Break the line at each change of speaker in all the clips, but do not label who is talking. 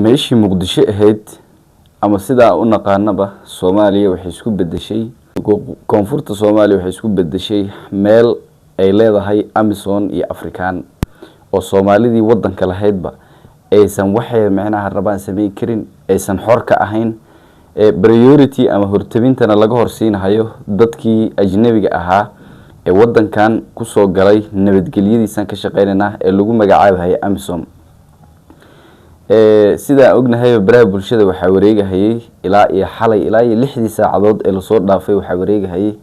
meeshii Muqdisho ahayd ama sida u naqaanaba Soomaaliya waxay isku bedeshay koonfurta Soomaaliya waxay isku bedeshay meel ay leedahay Amazon iyo Afrikaan oo Soomaalidii wadanka lahaydba aysan waxay macnaha rabaan sameyn karin aysan xor ka ahayn priority ama hortabintana laga horsiinayo dadkii ajnabiga ahaa ee wadankan ku soo galay nabadgelyadiisan ka shaqeynayna ee lagu magacaabahay Amazon sida ognahay baraha bulshada waxa wareegahayay ilaa iyo xalay ilaa iyo 6 saacadood ee la soo dhaafay waxa wareegahayay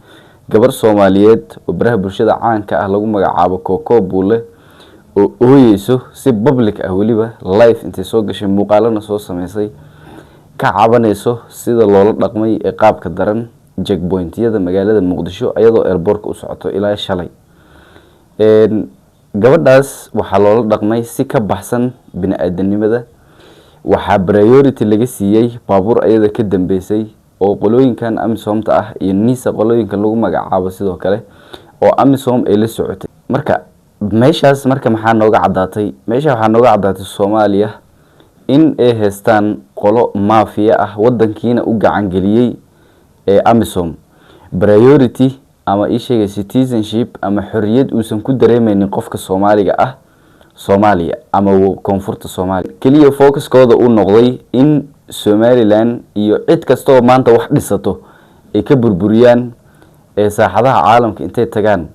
gabar Soomaaliyeed oo baraha bulshada caanka ah lagu magacaabo Coco Buule oo ooyeyso si public ah waliba live intay soo gashay muuqaalana soo sameysay ka cabanayso sida loola dhaqmay ee qaabka daran checkpoint-yada magaalada Muqdisho ayadoo airport u socoto ilaa shalay gabadhaas waxa loola dhaqmay si ka baxsan bini'aadanimada waxa priority laga siiyay baabuur ayada ka dambeysay oo qolooyinkan Amazon-ta ah iyo Nisa qolooyinka lagu magacaabo sidoo kale oo Amazon ay la socotay marka meeshaas marka maxaa nooga cadaatay meesha waxa nooga cadaatay Soomaaliya in ay heestaan qolo mafia ah wadankiina u gacan galiyay ee Amazon priority ama isheega citizenship ama xorriyad uusan ku dareemaynin qofka Soomaaliga ah Soomaaliya ama koonfurta Soomaaliya kaliya focuskooda uu noqday in Somaliland iyo cid kasto maanta wax dhisato ay ka burburiyaan saaxadaha caalamka intay tagaan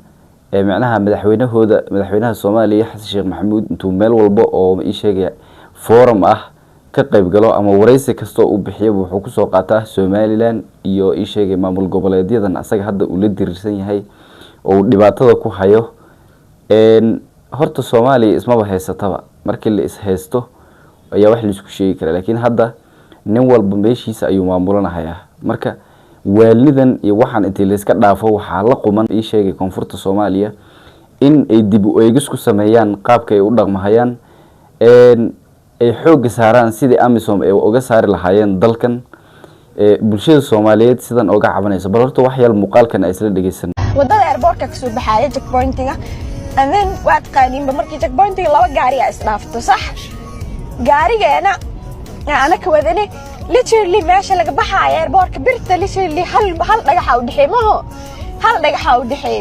macnaha madaxweynaha Soomaaliya Xasan Sheekh Maxamuud intuu meel walba oo isheega forum ah ka qayb galo ama wareysi kasto uu bixiyo wuxuu ku soo qaataa Somaliland iyo isheega maamul goboleedyadan asaga hadda uu la dirirsan yahay oo dhibaatada ku hayo horta Soomaaliya ismaba haysataba markii la is haysto ayaa wax la isku sheegi kara laakiin hadda nin walba meeshiisa ayuu maamulanayaa marka waalidan iyo waxaan intii la iska dhaafo waxa la quman isheega koonfurta Soomaaliya in ay dib u eegis ku sameeyaan qaabka ay u dhaqmayaan ay xoog saaraan sidii Amazon ay uga saari lahaayeen dalkan bulshada Soomaaliyeed sidan uga cabanayso bal horta wax yar muuqaalkan ay isla dhageysan
wadada airport-ka ka soo baxay checkpoint-ga and then waad qaadin markii checkpoint-ga laba gaari ay isdhaafto sax gaarigeena ana ka wadane literally meesha laga baxay airport-ka birta literally hal dhagax u dhixay ma hal dhagax u dhixay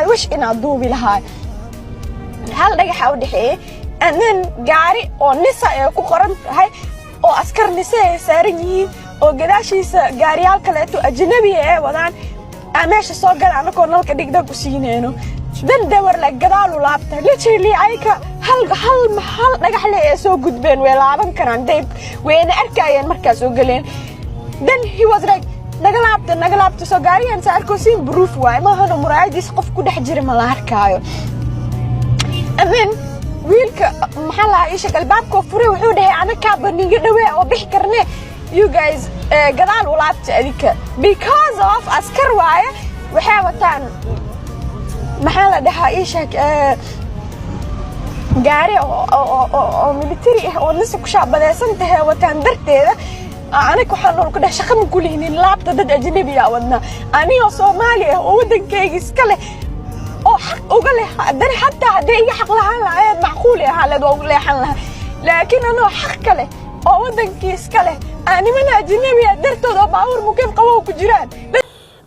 I wish in aduubi lahaa hal dhagax u dhixay and then gaari oo Nisa ay ku qoran tahay oo askar Nisa ay saaran yihiin oo gadaashiisa gaariyaal kale oo ajnabi ah wadaan meesha soo galaan oo nalka dhigda ku siinayno dan dawar la gadaal u laabta literally ayka hal dhagax le soo gudbeen way laaban karaan deeb wayna arkayeen markaas oo galeen then he was like naga laabta soo gaariyan saarko siin proof waay ma hano muraayadiis qof ku dhex jira ma la arkaayo and then wiilka maxaa la isha galbaabka furay wuxuu dhahay ana ka baniga dhawaa oo bixi karne you guys gadaal u laabta adika because of askar waaya waxay wataan maxaa la dhahaa isha gaari oo military ah oo Nisa ku shaabadeysan tahay wataan darteeda أنا كحنون كده شخم كلهن لابد ضد أجنبي يا ودنا أنا Soomaaliya oo wadankayga iska leh oo xaq uga leh dan hatta hadii xaq lahaan lahayd macquul ah halad oo leexan lahaa laakiin ana xaq kale oo wadankii iska leh ani mana ajnabi dartooda baawur mukeen qabow ku jiraan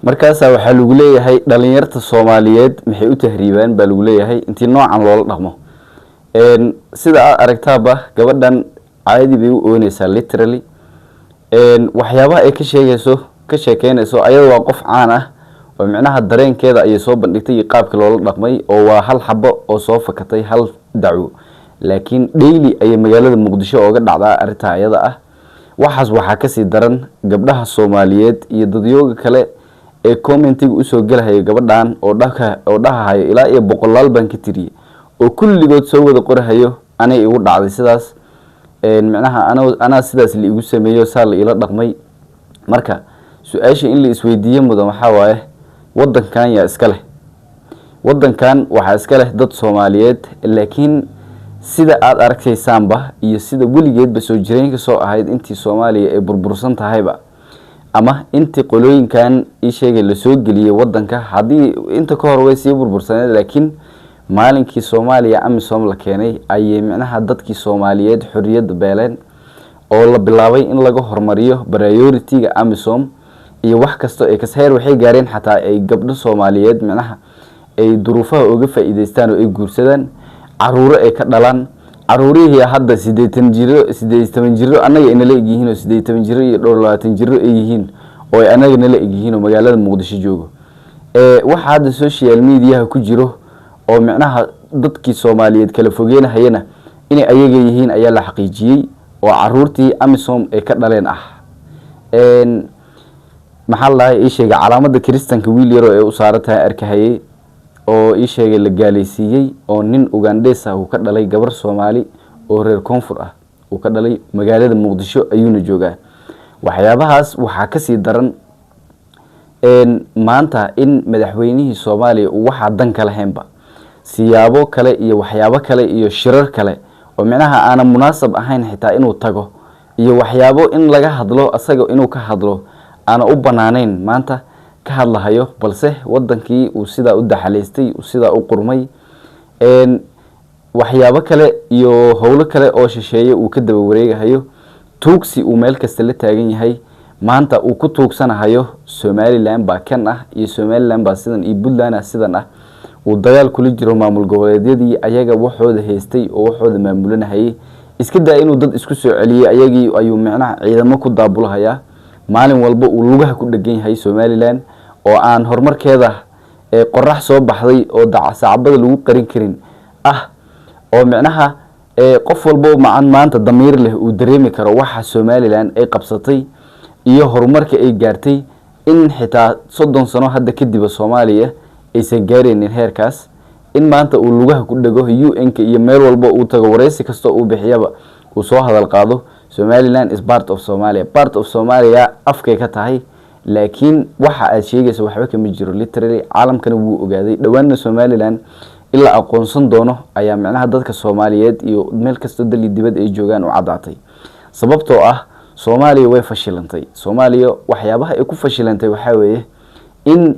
markaas waxa lagu leeyahay dhalinyarta Soomaaliyeed maxay u tahriibaan baa lagu leeyahay intii noocan loola dhaqmo sida aad aragtaaba gabadhan caadi bay u oonaysaa literally waxyaabaha ay ka sheekeynayso ayadoo waa qof caan ah oo macnaha dareenkeeda ay soo bandhigtay qaabka loola dhaqmay oo waa hal xabo oo soo fakatay hal dacwo laakiin daily ay magaalada Muqdisho uga dhacdaa arinta ayada ah waxaas waxa ka sii daran gabdhaha Soomaaliyeed iyo dadyooga kale ee commentiga u soo galay gabadhan oo dhahayo ilaa iyo boqolaal baan ka tiriyay oo kulligood soo wada qorahayo anay igu dhacday sidaas macnaha ana sidaas la igu sameeyo saal ila dhaqmay marka su'aasha in la isweydiiyo mudan waxa waaye wadankan yaa iska leh wadankan waxa iska leh dad Soomaaliyeed laakiin sida aad arkaysaanba iyo sida waligeedba soo jireenka soo ahayd intii Soomaaliya ay burbursan tahayba ama intii qolooyinkan isheegay la soo galiyay wadanka hadii inta ka hor way sii burbursaneed laakiin maalinkii Soomaaliya Amazon la keenay ay macnaha dadkii Soomaaliyeed xorriyad beeleen oo la bilaabay in laga hormariyo priority-ga AMISOM iyo wax kasto ay kasheer waxay gaareen xataa ay gabdho Soomaaliyeed macnaha ay duruufaha uga faa'iideystaan oo ay guursadaan caruur ay ka dhalaan caruurihii hadda 80 jiro anaga inala egyihiin oo 80 jiro iyo 20 jiro ay yihiin oo anaga inala egyihiin oo magaalada Muqdisho joogo waxa hadda social media ku jiro oo macnaha dadkii Soomaaliyeed kala fogeynayna inay ayaga yihiin ayaa la xaqiijiyay oo caruurtii AMISOM ay ka dhaleen maxaa la ii sheegay calaamada Kristanka wiil yar oo ay u saaratahay arkahayay oo ii sheegay la gaalaysiiyay oo nin Ugandesa uu ka dhalay gabar Soomaali oo reer koonfur ah uu ka dhalay magaalada Muqdisho ayuuna joogaa waxyaabahaas waxa ka sii daran maanta in madaxweynihii Soomaaliya uu waxa dan kala haynba siyaabo kale iyo waxyaabo kale iyo shirar kale oo macnaha aan munaasab ahayn xitaa inuu tago iyo waxyaabo in laga hadlo asaga inuu ka hadlo ana u banaaneyn maanta ka hadlahayo balse wadankii uu sida u daxaleystay uu sida u qurmay waxyaabo kale iyo howlo kale oo shisheeye uu ka daba wareegayo tuugsi uu meel kasta la taagan yahay maanta uu ku tuugsanahayo Somaliland ba kan ah iyo Somaliland ba sidan iyo Puntland sidan ah uu dagaal kula jiro maamul goboleedyadii ayaga waxooda heystay oo waxooda maamulanayay iska daa inuu dad isku soo celiyay ayagii ayuu macnaha ciidamo ku daabulahaya maalin walba uu lugaha ku dhagan yahay Somaliland oo aan horumarkeeda qorax soo baxday oo saacabada lagu qarin karin oo macnaha qof walba maanta damiir leh uu dareemi karo waxa Somaliland ay qabsatay iyo horumarka ay gaartay in xitaa 30 sano hadda kadib Soomaaliya aysan gaareen heerkaas in maanta uu lugaha ku dhago UN-ka iyo meel walba uu tago wareysi kasto uu bixiyaba uu soo hadal qaado Somaliland is part of Somalia afkay ka tahay laakiin waxa ay sheegayso waxba kama jiro literally caalamkana wuu ogaaday dhawaanna Somaliland ila aqoonsan doono ayaa macnaha dadka Soomaaliyeed iyo meel kasto dal dibad ay joogaan oo cadaatay sababtoo ah Soomaaliya way fashilantay Soomaaliya waxyaabaha ay ku fashilantay waxa weeye in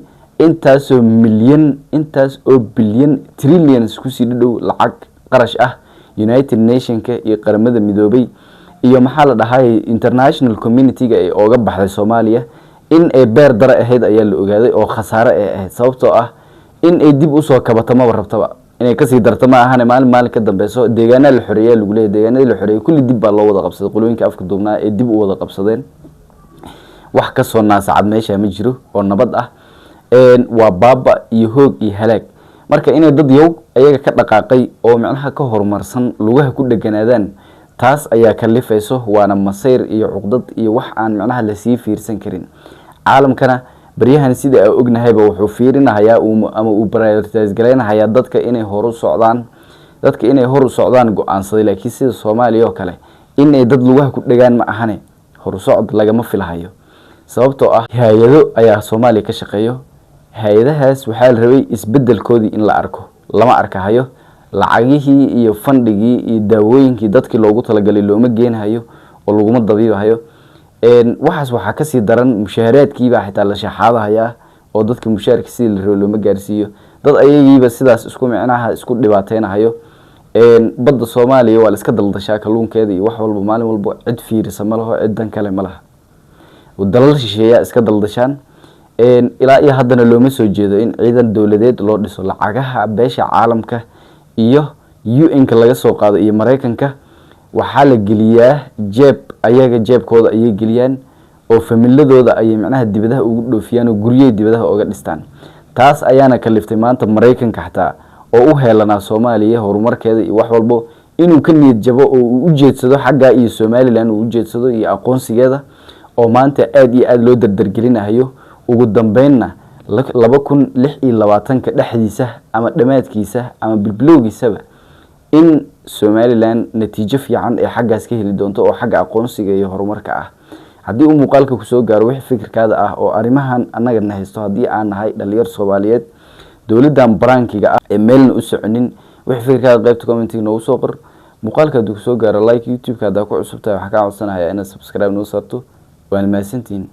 intaas oo billion trillions ku sii dhow lacag qarash ah United Nations-ka iyo qaramada midoobay iyo maxaa la dhahay international community-ga ay ooga baxday Soomaaliya in ay beer dara ahayd ayaa la ogaaday oo khasaare ay ahayd sababtoo ah in ay dib u soo kabato ma rabtaba inay ka sii darto ma ahan maalin ka dambeeso deegaanada la xoreeyay lagu leeyahay deegaanada la xoreeyay kulli dib baa loo wada qabsaday qolooyinka afka duubnaa ee dib u wada qabsadeen wax ka soo naasacad meesha ma jiro oo nabad ah waa baaba iyo hoog iyo halaag marka inay dad yow ayaga ka dhaqaaqay oo macnaha ka horumarsan lugaha ku dhaganaadaan taas ayaa kalifayso waana masayr iyo cuqdad iyo wax aan macnaha la sii fiirsan karin caalamkana bariyahan sida ay ognahayba wuxuu fiirinayaa ama uu prioritize galeynayaa dadka inay hor u socdaan go'aansaday laakiin sida Soomaaliya oo kale inay dad lugaha ku dhagaan ma ahane hor u socod lagama filahayo sababtoo ah hay'ado ayaa Soomaaliya ka shaqeeyo hay'adahaas waxa la rabay isbedelkoodii in la arko lama arkahayo lacagihii iyo fandigii iyo daawooyinkii dadkii loogu talagalay looma geenayo oo laguma dabiibayo waxaas waxa ka sii daran mushaharaadkiiba xitaa la shaxaadaya oo dadka mushaharka si la rabo looma gaarsiiyo dad ayagiiba sidaas isku macnaha isku dhibaateynayo badda Soomaaliya waa la iska daldashaa kalluunkeeda iyo wax walba maalin walba cid fiirisa ma laho cid dan kale ma laha wadalal shisheeya iska daldashaan ilaa iyo haddana looma soo jeedo in ciidan dawladeed loo dhiso lacagaha beesha caalamka iyo UN-ka laga soo qaado iyo Mareykanka waxa la geliyaa ayaga jeebkooda ayay geliyaan oo familiadooda ay macnaha dibadaha ugu dhoofiyaan oo guriyada dibadaha uga dhistaan taas ayaana kaliftay maanta Mareykanka xataa oo u heelana Soomaaliya horumarkeeda iyo wax walba inuu ka niyad jabo oo uu u jeedsado xagga iyo Somaliland uu u jeedsado iyo aqoonsigeeda oo maanta aad iyo aad loo dardargelinayo ugu dambeynna 2026 dhexdiisa ama dhamaadkiisa ama bilbilowgiisaba in Somaliland natiijo fiican ee xaggaas ka heli doonto oo xagga aqoonsiga iyo horumarka ah haddii uu muuqaalka ku soo gaaro wixii fikirkaada ah oo arimahan anaga na haysto haddii aan nahay dhalinyar Soomaaliyeed dawladdan barankiga ah ee meelna u soconin wixii fikirkaada qaybta commentiga noogu soo qor muuqaalka hadduu ku soo gaaro like YouTube-ka hadaa ku cusubtahay waxa ka codsanayaa inaad subscribe noo saarto waan mahadsantihiin